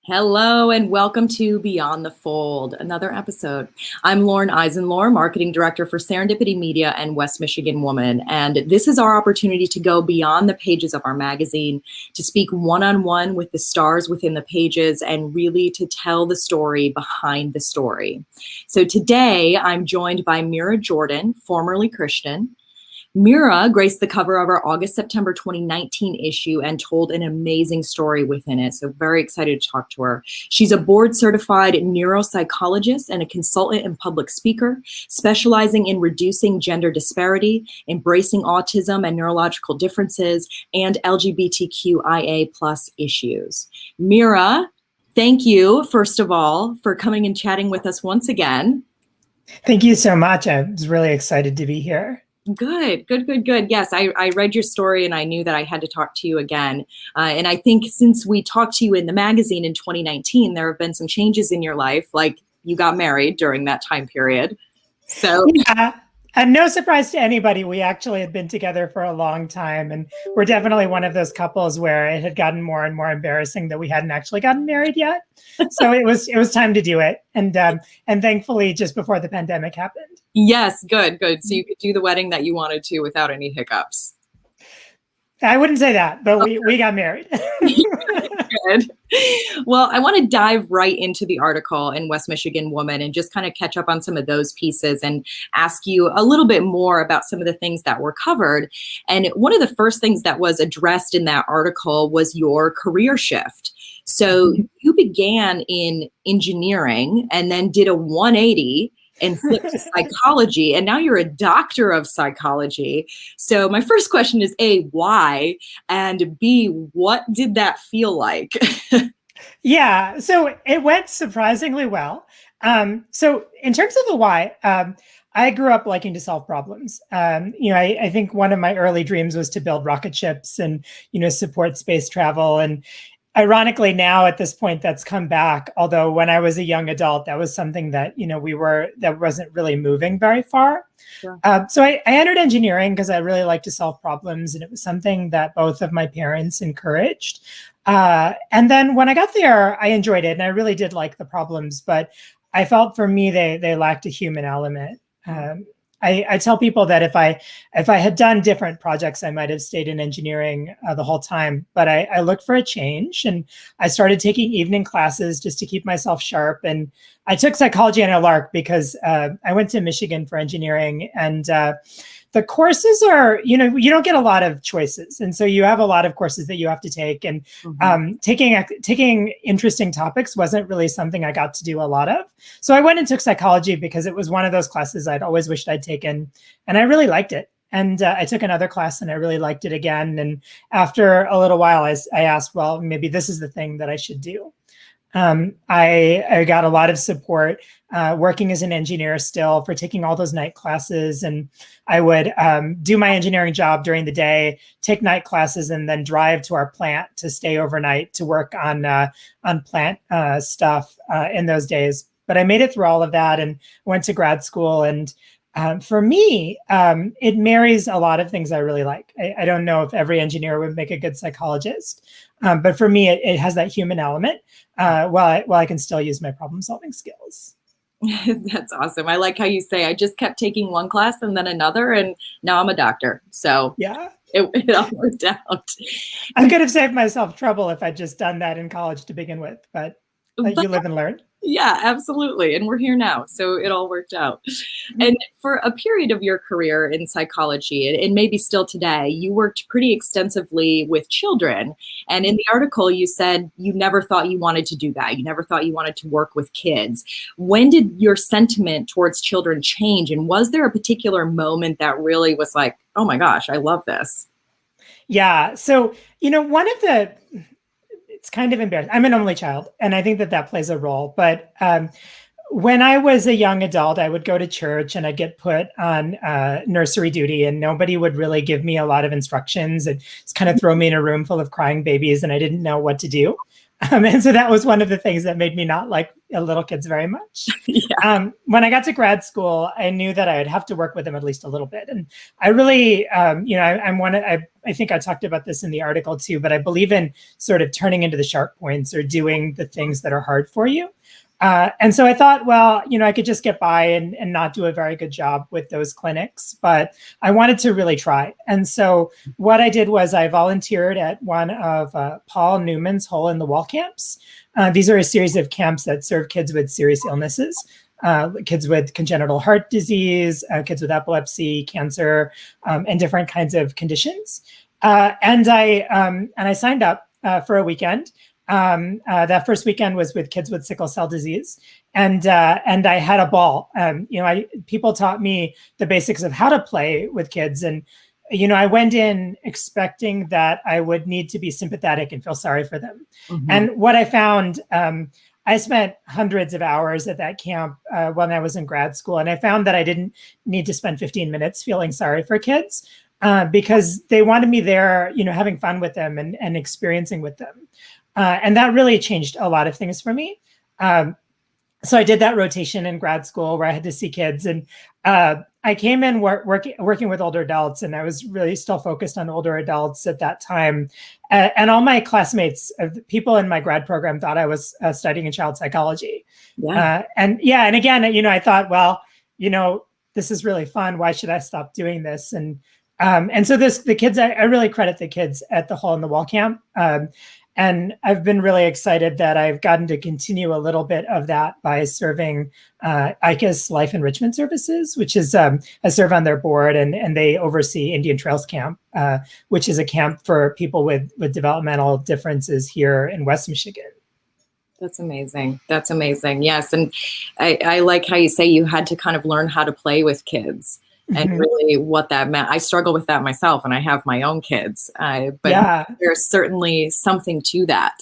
Hello and welcome to Beyond the Fold, another episode. I'm Lauren Eisenlohr, Marketing Director for Serendipity Media and West Michigan Woman. And this is our opportunity to go beyond the pages of our magazine, to speak one-on-one with the stars within the pages, and really to tell the story behind the story. So today I'm joined by Mira Jourdan, formerly Christian. Mira graced the cover of our August-September 2019 issue and told an amazing story within it. So very excited to talk to her. She's a board-certified neuropsychologist and a consultant and public speaker, specializing in reducing gender disparity, embracing autism and neurological differences, and LGBTQIA+ issues. Mira, thank you, first of all, for coming and chatting with us once again. Thank you so much. I was really excited to be here. Good. Yes, I read your story and I knew that I had to talk to you again. And I think since we talked to you in the magazine in 2019, there have been some changes in your life, like you got married during that time period. So yeah, and no surprise to anybody, we actually had been together for a long time, and we're definitely one of those couples where it had gotten more and more embarrassing that we hadn't actually gotten married yet. So it was time to do it, and thankfully, just before the pandemic happened. Yes, good. So you could do the wedding that you wanted to without any hiccups. I wouldn't say that, but we got married. Good. Well, I want to dive right into the article in West Michigan Woman and just kind of catch up on some of those pieces and ask you a little bit more about some of the things that were covered. And one of the first things that was addressed in that article was your career shift. So you began in engineering and then did a 180 and flipped to psychology, and now you're a doctor of psychology. So my first question is A, why? And B, what did that feel like? Yeah, so it went surprisingly well. So in terms of the why, I grew up liking to solve problems. I think one of my early dreams was to build rocket ships and, support space travel. And ironically, now at this point, that's come back. Although when I was a young adult, that was something that, that wasn't really moving very far. Sure. So I entered engineering because I really like to solve problems. And it was something that both of my parents encouraged. And then when I got there, I enjoyed it and I really did like the problems, but I felt for me, they lacked a human element. I tell people that if I had done different projects, I might have stayed in engineering the whole time. But I looked for a change, and I started taking evening classes just to keep myself sharp. And I took psychology on a lark because I went to Michigan for engineering, and the courses are, you don't get a lot of choices. And so you have a lot of courses that you have to take. And taking interesting topics wasn't really something I got to do a lot of. So I went and took psychology because it was one of those classes I'd always wished I'd taken. And I really liked it. And I took another class and I really liked it again. And after a little while, I asked, well, maybe this is the thing that I should do. I got a lot of support working as an engineer still for taking all those night classes. And I would do my engineering job during the day, take night classes, and then drive to our plant to stay overnight to work on plant stuff in those days. But I made it through all of that and went to grad school. And for me, it marries a lot of things I really like. I don't know if every engineer would make a good psychologist, but for me, it has that human element while I can still use my problem-solving skills. That's awesome. I like how you say, I just kept taking one class and then another, and now I'm a doctor. So yeah, it all worked out. I could have saved myself trouble if I'd just done that in college to begin with, but you live and learn. Yeah, absolutely. And we're here now. So it all worked out. And for a period of your career in psychology, and maybe still today, you worked pretty extensively with children. And in the article, you said you never thought you wanted to do that. You never thought you wanted to work with kids. When did your sentiment towards children change? And was there a particular moment that really was like, oh my gosh, I love this? Yeah. So, one of the... It's kind of embarrassing. I'm an only child, and I think that plays a role. But when I was a young adult, I would go to church and I'd get put on nursery duty, and nobody would really give me a lot of instructions. And just kind of throw me in a room full of crying babies, and I didn't know what to do. And so that was one of the things that made me not like little kids very much. Yeah. When I got to grad school, I knew that I would have to work with them at least a little bit. And I really, I think I talked about this in the article too, but I believe in sort of turning into the sharp points or doing the things that are hard for you. And so I thought, well, I could just get by and not do a very good job with those clinics, but I wanted to really try. And so what I did was I volunteered at one of Paul Newman's Hole in the Wall camps. These are a series of camps that serve kids with serious illnesses, kids with congenital heart disease, kids with epilepsy, cancer, and different kinds of conditions. And I signed up for a weekend. That first weekend was with kids with sickle cell disease, and I had a ball. People taught me the basics of how to play with kids, and I went in expecting that I would need to be sympathetic and feel sorry for them. Mm-hmm. And what I found, I spent hundreds of hours at that camp when I was in grad school, and I found that I didn't need to spend 15 minutes feeling sorry for kids because they wanted me there, having fun with them and experiencing with them. And that really changed a lot of things for me. So I did that rotation in grad school where I had to see kids, and I came in working with older adults, and I was really still focused on older adults at that time. And all my classmates, people in my grad program, thought I was studying in child psychology. Yeah. And again, I thought, well, this is really fun. Why should I stop doing this? And so the kids, I really credit the kids at the Hole in the Wall camp. And I've been really excited that I've gotten to continue a little bit of that by serving ICA's Life Enrichment Services, which is I serve on their board, and they oversee Indian Trails Camp, which is a camp for people with developmental differences here in West Michigan. That's amazing. That's amazing. Yes. And I like how you say you had to kind of learn how to play with kids. And really what that meant. I struggle with that myself, and I have my own kids. But there's certainly something to that.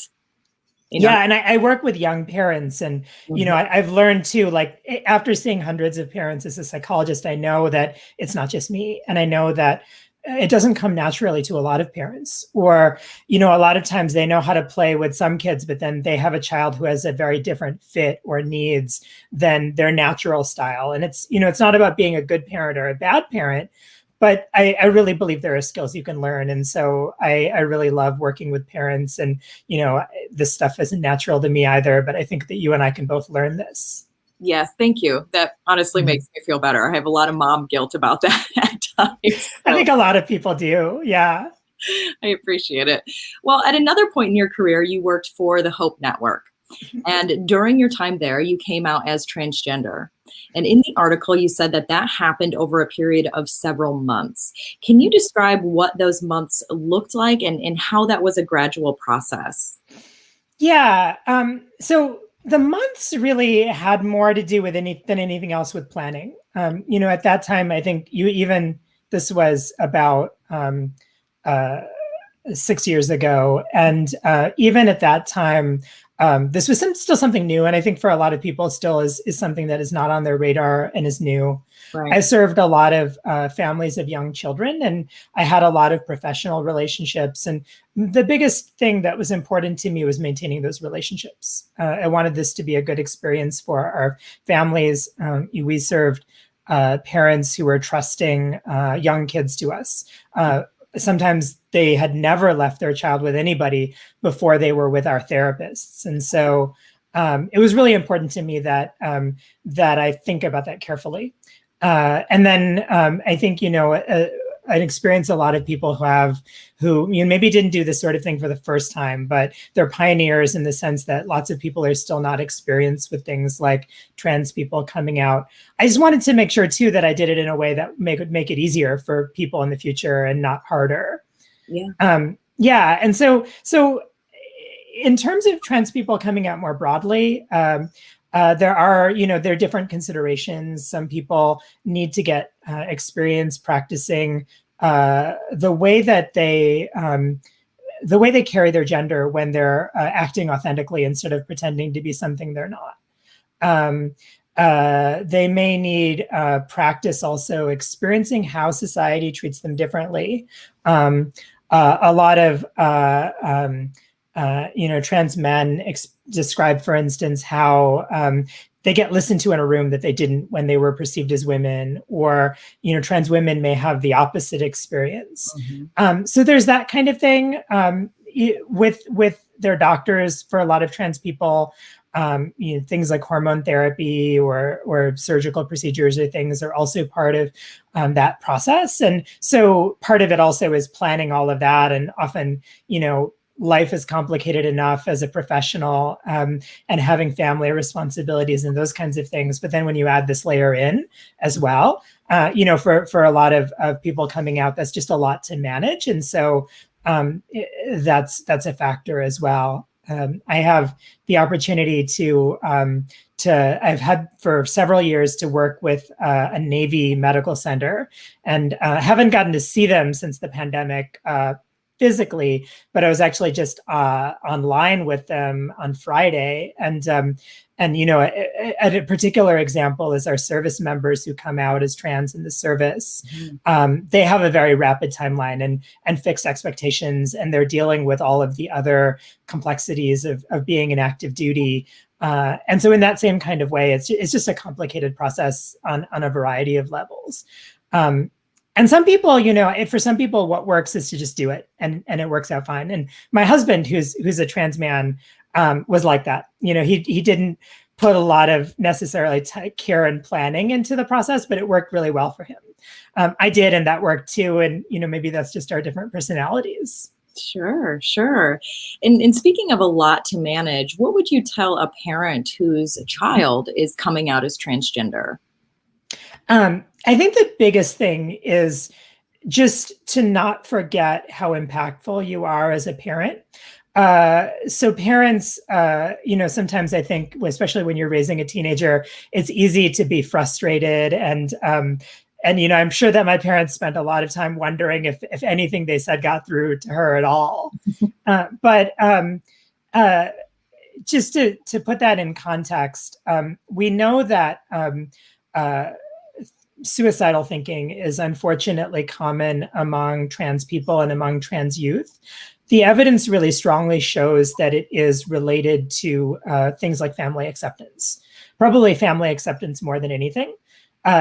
Yeah, and I work with young parents, and I've learned too, like after seeing hundreds of parents as a psychologist, I know that it's not just me, and I know that it doesn't come naturally to a lot of parents, or, a lot of times they know how to play with some kids, but then they have a child who has a very different fit or needs than their natural style. And it's not about being a good parent or a bad parent, but I really believe there are skills you can learn. And so I really love working with parents, and, this stuff isn't natural to me either, but I think that you and I can both learn this. Yes, thank you. That honestly makes me feel better. I have a lot of mom guilt about that at times. So. I think a lot of people do. Yeah. I appreciate it. Well, at another point in your career, you worked for the Hope Network. And during your time there, you came out as transgender. And in the article, you said that happened over a period of several months. Can you describe what those months looked like and how that was a gradual process? Yeah. So the months really had more to do with than anything else with planning. At that time, I think this was about 6 years ago. And even at that time, this was still something new. And I think for a lot of people still is something that is not on their radar and is new. Right. I served a lot of families of young children, and I had a lot of professional relationships. And the biggest thing that was important to me was maintaining those relationships. I wanted this to be a good experience for our families. We served parents who were trusting young kids to us. Sometimes they had never left their child with anybody before they were with our therapists. And so it was really important to me that I think about that carefully. And then I think, I'd experienced a lot of people who maybe didn't do this sort of thing for the first time, but they're pioneers in the sense that lots of people are still not experienced with things like trans people coming out. I just wanted to make sure too that I did it in a way that would make it easier for people in the future and not harder. Yeah. And so in terms of trans people coming out more broadly, there are different considerations. Some people need to get experience practicing the way they carry their gender when they're acting authentically instead of pretending to be something they're not. They may need practice also experiencing how society treats them differently. A lot of Trans men describe, for instance, how they get listened to in a room that they didn't when they were perceived as women, or trans women may have the opposite experience. So there's that kind of thing with their doctors. For a lot of trans people, things like hormone therapy or surgical procedures or things are also part of that process. And so part of it also is planning all of that. And often, life is complicated enough as a professional, and having family responsibilities and those kinds of things. But then when you add this layer in as well, for a lot of people coming out, that's just a lot to manage. And so that's a factor as well. I have the opportunity I've had for several years to work with a Navy medical center, and haven't gotten to see them since the pandemic physically, but I was actually just online with them on Friday. And a particular example is our service members who come out as trans in the service. They have a very rapid timeline and fixed expectations, and they're dealing with all of the other complexities of being in active duty. And so in that same kind of way, it's just a complicated process on a variety of levels. And some people, for some people, what works is to just do it, and it works out fine. And my husband, who's a trans man, was like that. He didn't put a lot of necessarily care and planning into the process, but it worked really well for him. I did, and that worked too. And maybe that's just our different personalities. Sure. And speaking of a lot to manage, what would you tell a parent whose child is coming out as transgender? I think the biggest thing is just to not forget how impactful you are as a parent. So parents, sometimes I think, especially when you're raising a teenager, it's easy to be frustrated. And I'm sure that my parents spent a lot of time wondering if anything they said got through to her at all. But just to put that in context, we know that suicidal thinking is unfortunately common among trans people and among trans youth. The evidence really strongly shows that it is related to things like family acceptance, probably family acceptance more than anything.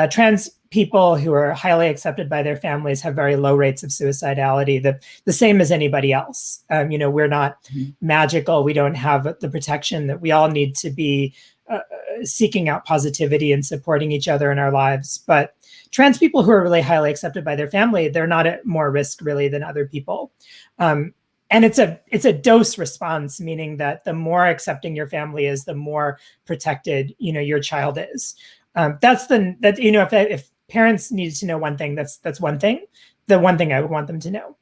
Trans people who are highly accepted by their families have very low rates of suicidality, the same as anybody else. We're not magical. We don't have the protection that we all need to be seeking out positivity and supporting each other in our lives. But trans people who are really highly accepted by their family, they're not at more risk really than other people. And it's a dose response, meaning that the more accepting your family is, the more protected, your child is. If parents needed to know one thing, that's one thing, the one thing I would want them to know.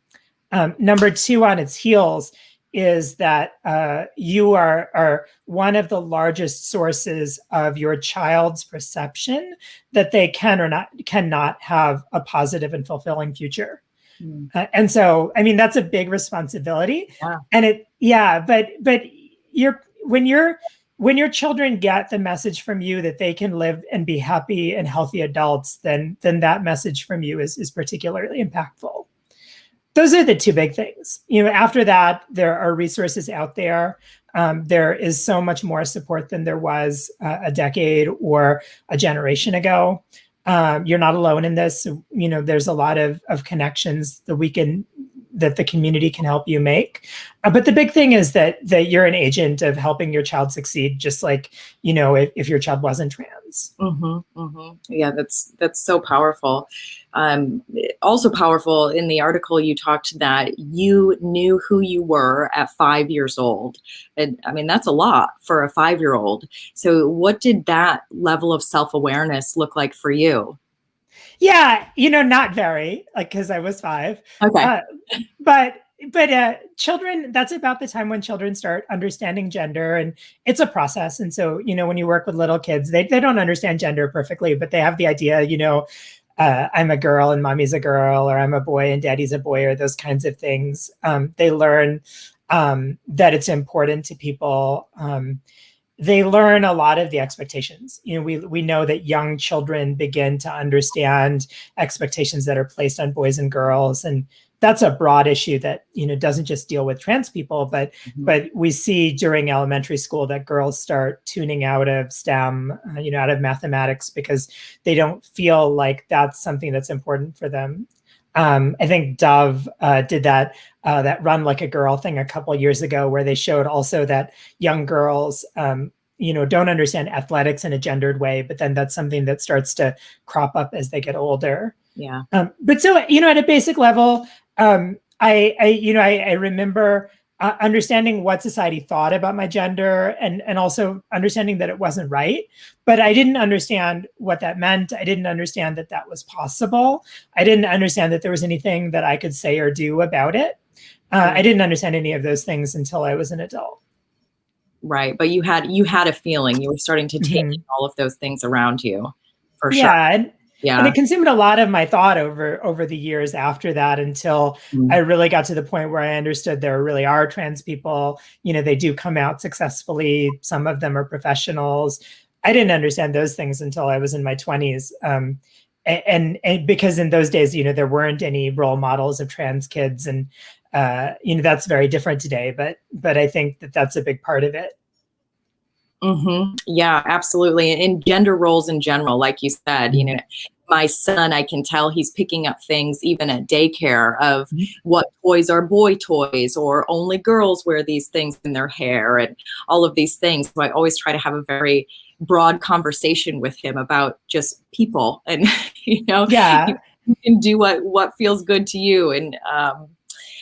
Number two on its heels is that you are one of the largest sources of your child's perception that they cannot have a positive and fulfilling future. And so, that's a big responsibility. Yeah. But when your children get the message from you that they can live and be happy and healthy adults, then that message from you is particularly impactful. Those are the two big things. After that, there are resources out there. There is so much more support than there was a decade or a generation ago. You're not alone in this. So, there's a lot of connections that the community can help you make. But the big thing is that you're an agent of helping your child succeed, just like, if your child wasn't trans. Yeah, that's so powerful. Also powerful, in the article you talked that you knew who you were at 5 years old. And that's a lot for a 5-year-old. So what did that level of self-awareness look like for you? Yeah, not very, because I was 5. Okay. But children, that's about the time when children start understanding gender, and it's a process. And so, when you work with little kids, they don't understand gender perfectly, but they have the idea, I'm a girl and mommy's a girl, or I'm a boy and daddy's a boy, or those kinds of things. They learn that it's important to people. They learn a lot of the expectations. We know that young children begin to understand expectations that are placed on boys and girls. And that's a broad issue that, doesn't just deal with trans people, but we see during elementary school that girls start tuning out of STEM, out of mathematics, because they don't feel like that's something that's important for them. I think Dove did that Run Like a Girl thing a couple of years ago, where they showed also that young girls, don't understand athletics in a gendered way, but then that's something that starts to crop up as they get older. Yeah. But so, at a basic level, I remember understanding what society thought about my gender, and also understanding that it wasn't right. But I didn't understand what that meant. I didn't understand that that was possible. I didn't understand that there was anything that I could say or do about it. I didn't understand any of those things until I was an adult. Right. But you had a feeling. You were starting to take all of those things around you, for sure. Yeah. And it consumed a lot of my thought over the years after that, until I really got to the point where I understood there really are trans people. They do come out successfully. Some of them are professionals. I didn't understand those things until I was in my 20s. And because in those days, there weren't any role models of trans kids. And, that's very different today. But I think that that's a big part of it. Yeah, absolutely. And gender roles in general, like you said, my son, I can tell he's picking up things even at daycare of what toys are boy toys, or only girls wear these things in their hair, and all of these things. So I always try to have a very broad conversation with him about just people, and you can do what feels good to you. And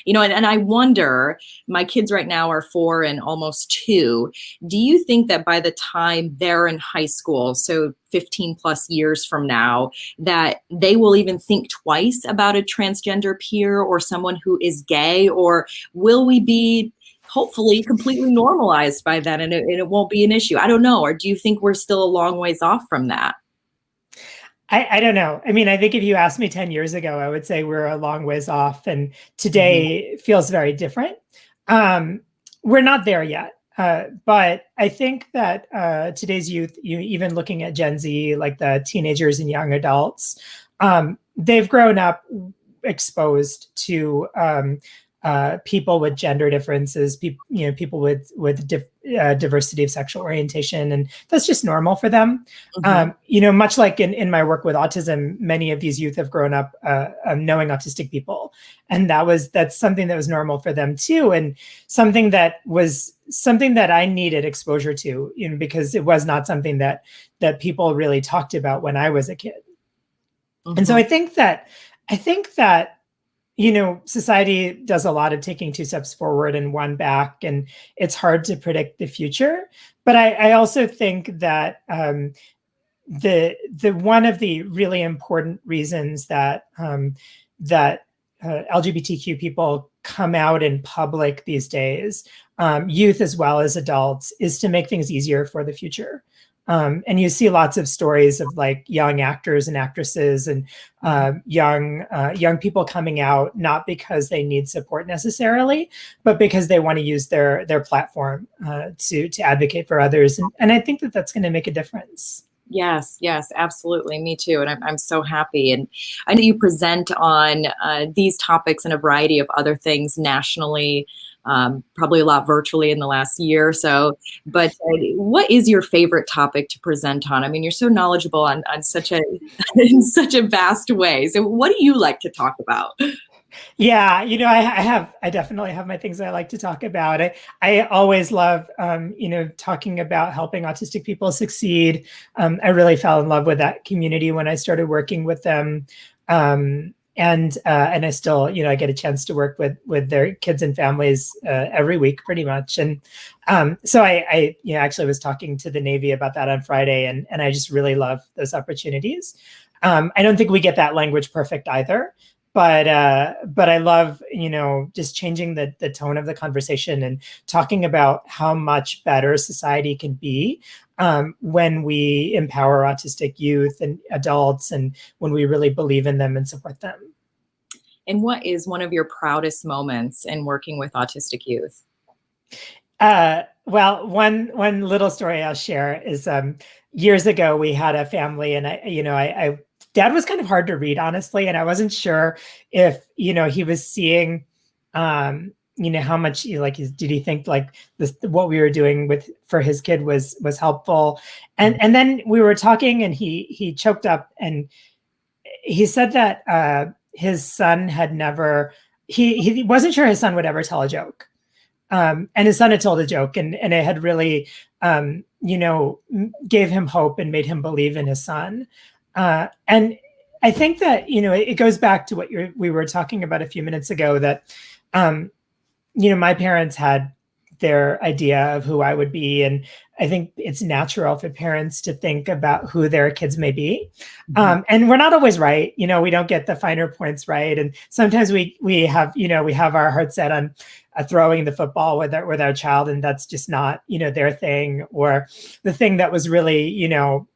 and I wonder, my kids right now are 4 and almost 2. Do you think that by the time they're in high school, so 15 plus years from now, that they will even think twice about a transgender peer or someone who is gay? Or will we be hopefully completely normalized by then, and it won't be an issue? I don't know. Or do you think we're still a long ways off from that? I don't know. I mean, I think if you asked me 10 years ago, I would say we're a long ways off, and today feels very different. We're not there yet. But I think that today's youth, even looking at Gen Z, like the teenagers and young adults, they've grown up exposed to people with gender differences, people with diversity of sexual orientation, and that's just normal for them. Much like in my work with autism, many of these youth have grown up knowing autistic people, and that's something that was normal for them too, and something that I needed exposure to, because it was not something that people really talked about when I was a kid. And so I think that society does a lot of taking 2 steps forward and 1 back, and it's hard to predict the future. But I also think that the one of the really important reasons that LGBTQ people come out in public these days, youth as well as adults, is to make things easier for the future. And you see lots of stories of like young actors and actresses and young people coming out, not because they need support necessarily, but because they want to use their platform to advocate for others. And I think that that's going to make a difference. Yes, absolutely. Me too. And I'm so happy. And I know you present on these topics and a variety of other things nationally, probably a lot virtually in the last year or so. But what is your favorite topic to present on? I mean, you're so knowledgeable on such a in such a vast way. So what do you like to talk about? Yeah, I definitely have my things I like to talk about. I always love, talking about helping autistic people succeed. I really fell in love with that community when I started working with them. And I still, I get a chance to work with their kids and families every week, pretty much. And so I actually was talking to the Navy about that on Friday, and I just really love those opportunities. I don't think we get that language perfect either. But I love, just changing the tone of the conversation and talking about how much better society can be when we empower autistic youth and adults, and when we really believe in them and support them. And what is one of your proudest moments in working with autistic youth? Well, one little story I'll share is years ago we had a family, and I Dad was kind of hard to read, honestly, and I wasn't sure if he was seeing how much did he think like this what we were doing for his kid was helpful. And then we were talking and he choked up and he said that his son had never he wasn't sure his son would ever tell a joke. And his son had told a joke and it had really gave him hope and made him believe in his son. And I think that it goes back to what we were talking about a few minutes ago, that my parents had their idea of who I would be. And I think it's natural for parents to think about who their kids may be. And we're not always right. We don't get the finer points right. And sometimes we have our heart set on throwing the football with our child, and that's just not, their thing. Or the thing that was really,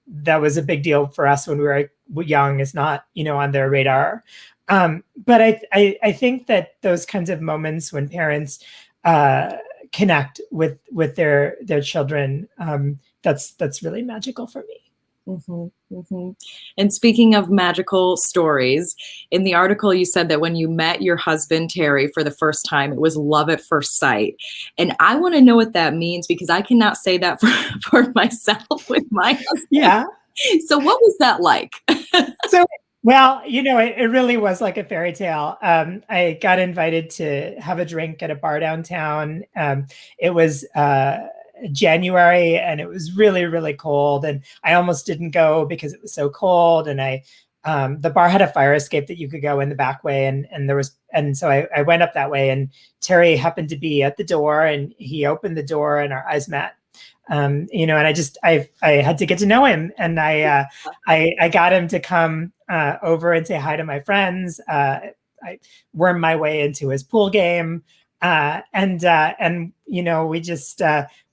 that was a big deal for us when we were young is not, on their radar. But I think that those kinds of moments when parents connect with their children, that's really magical for me. And speaking of magical stories, in the article you said that when you met your husband Terry for the first time, it was love at first sight. And I want to know what that means, because I cannot say that for myself with my husband. Yeah. So what was that like? Well, it really was like a fairy tale. I got invited to have a drink at a bar downtown. It was January and it was really, really cold. And I almost didn't go because it was so cold. And the bar had a fire escape that you could go in the back way. And so I went up that way, and Terry happened to be at the door, and he opened the door and our eyes met. And I had to get to know him, and I got him to come over and say hi to my friends. I wormed my way into his pool game. And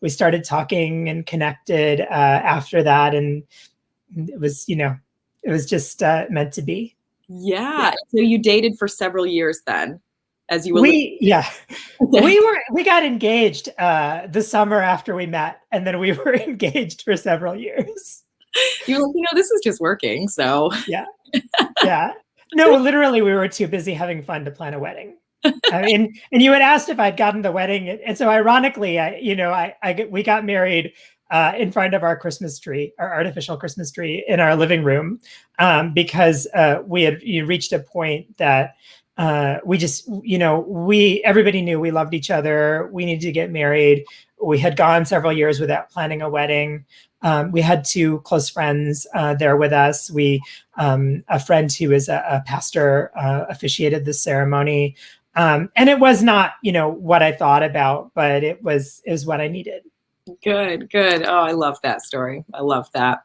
we started talking and connected after that. And it was just meant to be. Yeah. So you dated for several years then, as you were. We got engaged the summer after we met, and then we were engaged for several years. You're like, this is just working. So yeah. No, literally, we were too busy having fun to plan a wedding. And you had asked if I'd gotten the wedding, and so ironically, we got married in front of our Christmas tree, our artificial Christmas tree in our living room, because we had reached a point that we just, everybody knew we loved each other. We needed to get married. We had gone several years without planning a wedding. We had two close friends there with us. A friend who is a pastor officiated the ceremony. And it was not, what I thought about, but it was what I needed. Good. Oh, I love that story. I love that.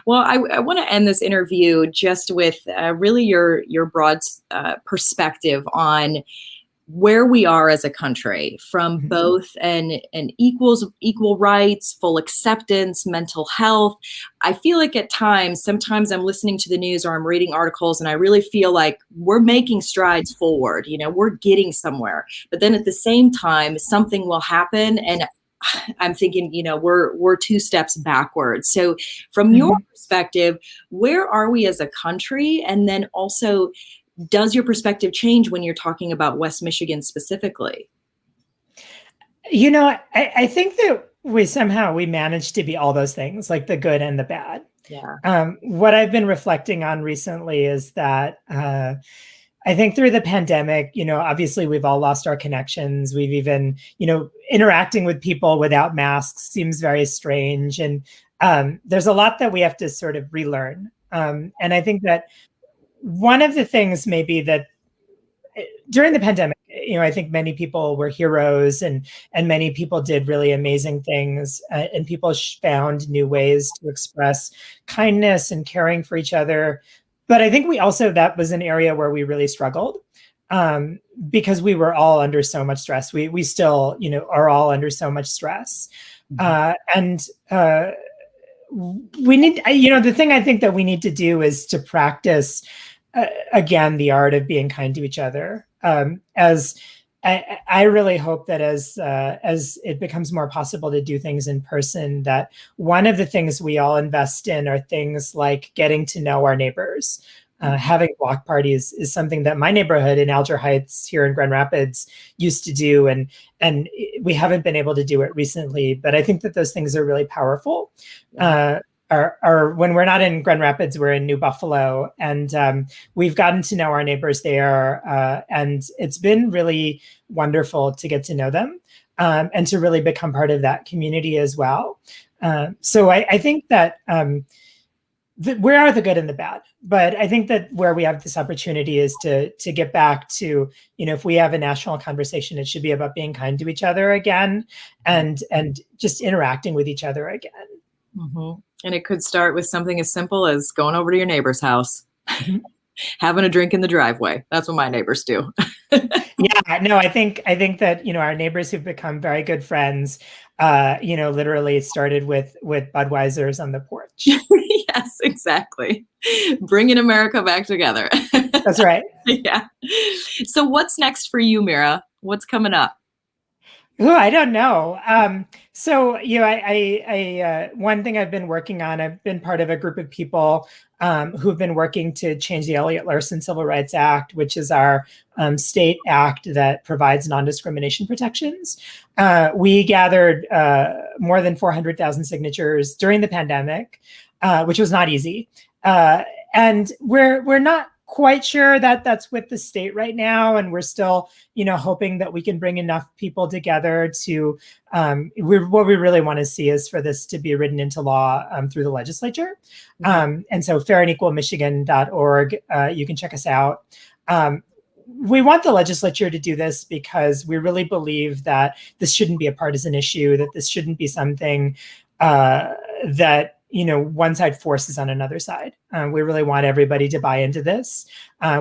Well, I want to end this interview just with really your broad perspective on where we are as a country, from both an equal rights, full acceptance, mental health. I feel like at times, sometimes I'm listening to the news or I'm reading articles and I really feel like we're making strides forward, we're getting somewhere. But then at the same time, something will happen and I'm thinking, we're two steps backwards. So from your perspective, where are we as a country? And then also, does your perspective change when you're talking about West Michigan specifically? I think that we managed to be all those things, like the good and the bad. Yeah. What I've been reflecting on recently is that I think through the pandemic, obviously we've all lost our connections. We've even, interacting with people without masks seems very strange. And there's a lot that we have to sort of relearn. And I think that one of the things maybe that during the pandemic, I think many people were heroes and many people did really amazing things, and people found new ways to express kindness and caring for each other. But I think that was an area where we really struggled because we were all under so much stress. We still, are all under so much stress. And we need, the thing I think that we need to do is to practice, again, the art of being kind to each other. As I really hope that as it becomes more possible to do things in person, that one of the things we all invest in are things like getting to know our neighbors. having block parties is something that my neighborhood in Alger Heights here in Grand Rapids used to do, and we haven't been able to do it recently. But I think that those things are really powerful. Are when we're not in Grand Rapids, we're in New Buffalo, and we've gotten to know our neighbors there, and it's been really wonderful to get to know them and to really become part of that community as well. So I think that we are the good and the bad, but I think that where we have this opportunity is to get back to, if we have a national conversation, it should be about being kind to each other again, and just interacting with each other again. Mm-hmm. And it could start with something as simple as going over to your neighbor's house, having a drink in the driveway. That's what my neighbors do. Yeah, no, I think that, our neighbors who've become very good friends, literally started with Budweiser's on the porch. Yes, exactly. Bringing America back together. That's right. Yeah. So what's next for you, Mira? What's coming up? Oh, I don't know. So, I one thing I've been working on, I've been part of a group of people who've been working to change the Elliott-Larsen Civil Rights Act, which is our state act that provides non-discrimination protections. We gathered more than 400,000 signatures during the pandemic, which was not easy. And we're not quite sure that that's with the state right now, and we're still hoping that we can bring enough people together to what we really want to see is for this to be written into law through the legislature. And so fairandequalmichigan.org, you can check us out. We want the legislature to do this because we really believe that this shouldn't be a partisan issue, that this shouldn't be something that one side forces on another side. We really want everybody to buy into this.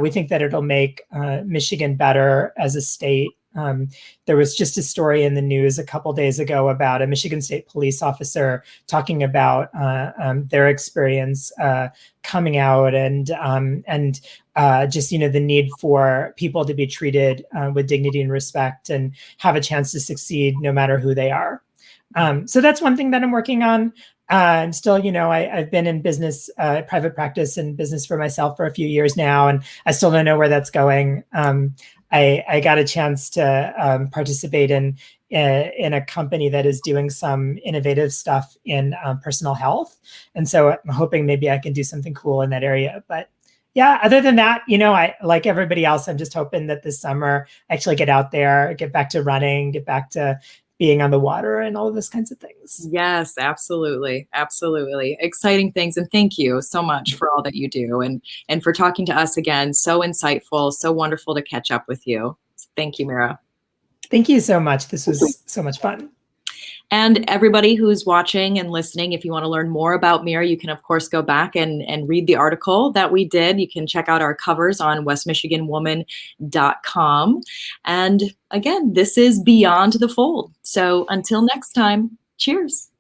We think that it'll make Michigan better as a state. There was just a story in the news a couple days ago about a Michigan State police officer talking about their experience coming out and just the need for people to be treated with dignity and respect and have a chance to succeed no matter who they are. So that's one thing that I'm working on. I'm still, I've been in business, private practice and business for myself for a few years now, and I still don't know where that's going. I got a chance to participate in a company that is doing some innovative stuff in personal health. And so I'm hoping maybe I can do something cool in that area. But yeah, other than that, I, like everybody else, I'm just hoping that this summer I actually get out there, get back to running, get back to being on the water and all of those kinds of things. Yes, absolutely. Absolutely. Exciting things. And thank you so much for all that you do and for talking to us again. So insightful, so wonderful to catch up with you. Thank you, Mira. Thank you so much. This was so much fun. And everybody who's watching and listening, if you want to learn more about Mira, you can, of course, go back and read the article that we did. You can check out our covers on westmichiganwoman.com. And again, this is Beyond the Fold. So until next time, cheers.